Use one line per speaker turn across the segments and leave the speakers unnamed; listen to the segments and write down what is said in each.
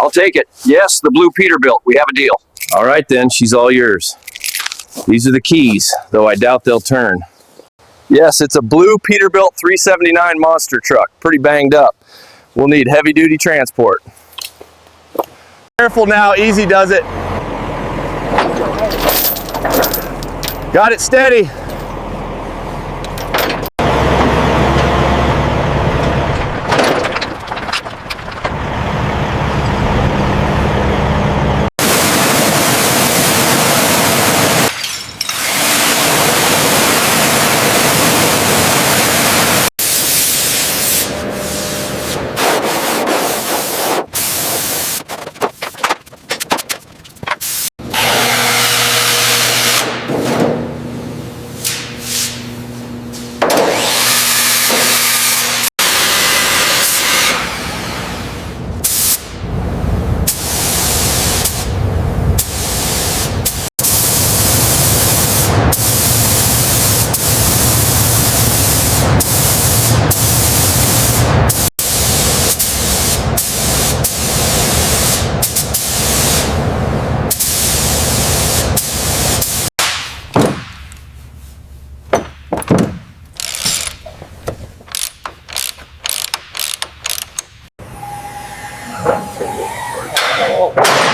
I'll take it. Yes, the blue Peterbilt. We have a deal.
All right then, she's all yours. These are the keys, though I doubt they'll turn. Yes, it's a blue Peterbilt 379 monster truck. Pretty banged up. We'll need heavy duty transport. Careful now, easy does it. Got it steady.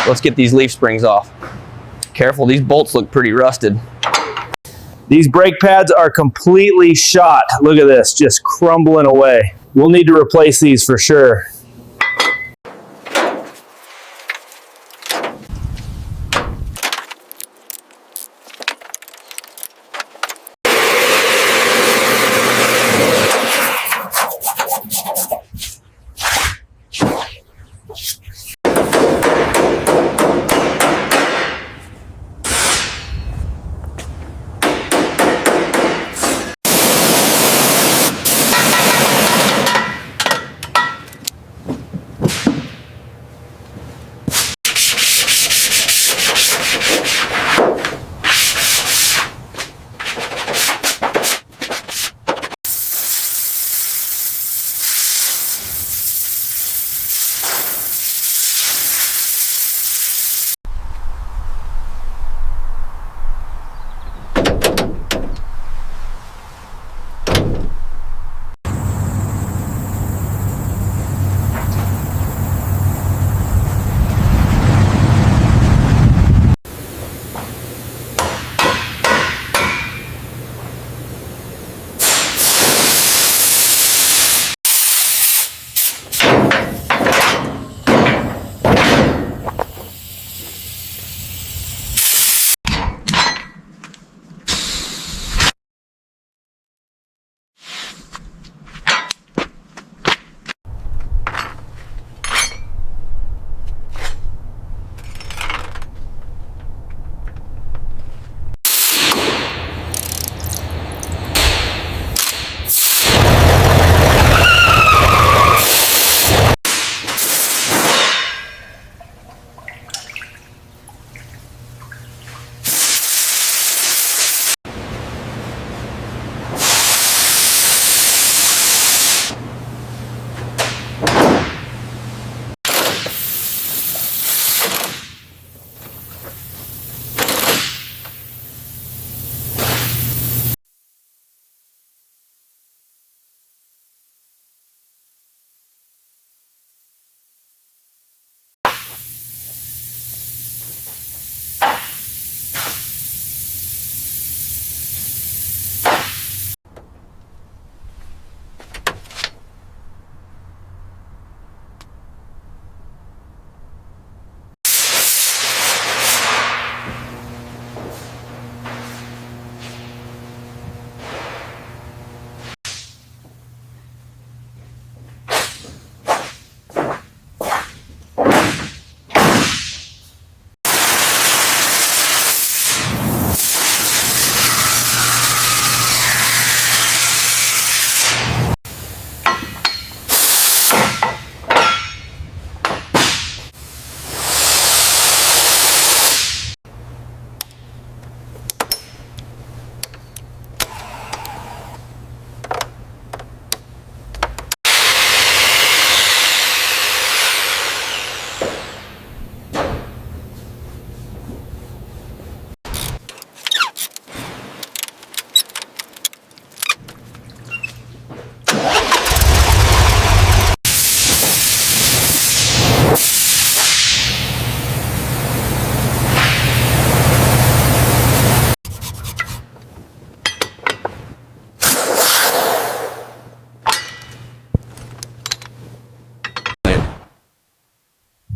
Let's get these leaf springs off. Careful, these bolts look pretty rusted. These brake pads are completely shot. Look at this, just crumbling away. We'll need to replace these for sure.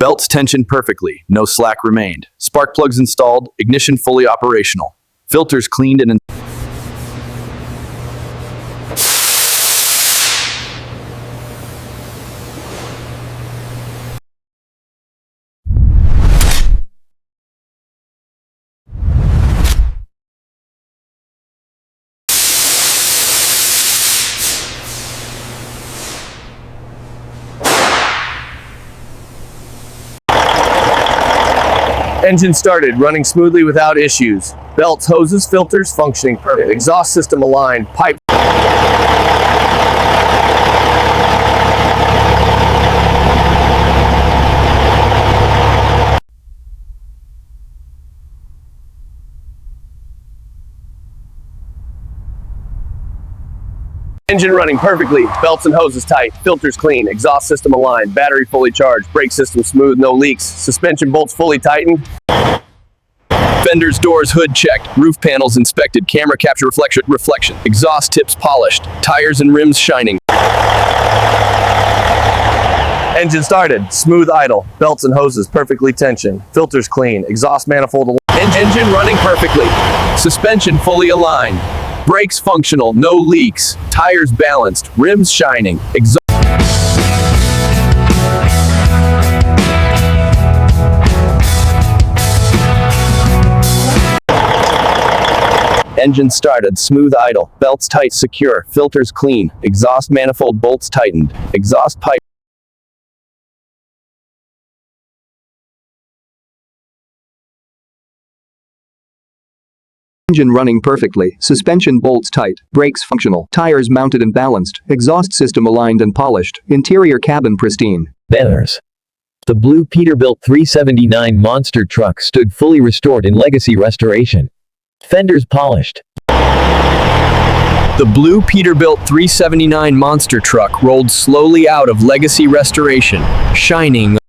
Belts tensioned perfectly, no slack remained. Spark plugs installed, ignition fully operational. Filters cleaned and engine started, running smoothly without issues. Belts, hoses, filters functioning perfect. Exhaust system aligned. Pipe. Engine running perfectly. Belts and hoses tight. Filters clean. Exhaust system aligned. Battery fully charged. Brake system smooth. No leaks. Suspension bolts fully tightened. Fenders, doors, hood checked. Roof panels inspected. Camera capture reflection. Exhaust tips polished. Tires and rims shining. Engine started. Smooth idle. Belts and hoses perfectly tensioned. Filters clean. Exhaust manifold aligned. Engine running perfectly. Suspension fully aligned. Brakes functional. No leaks. Tires balanced. Rims shining. Engine started, smooth idle, belts tight secure, filters clean, exhaust manifold bolts tightened, exhaust pipe.
Engine running perfectly, suspension bolts tight, brakes functional, tires mounted and balanced, exhaust system aligned and polished, interior cabin pristine.
Banners. The blue Peterbilt 379 monster truck stood fully restored in legacy restoration. Fenders polished.
The blue Peterbilt 379 monster truck rolled slowly out of legacy restoration, shining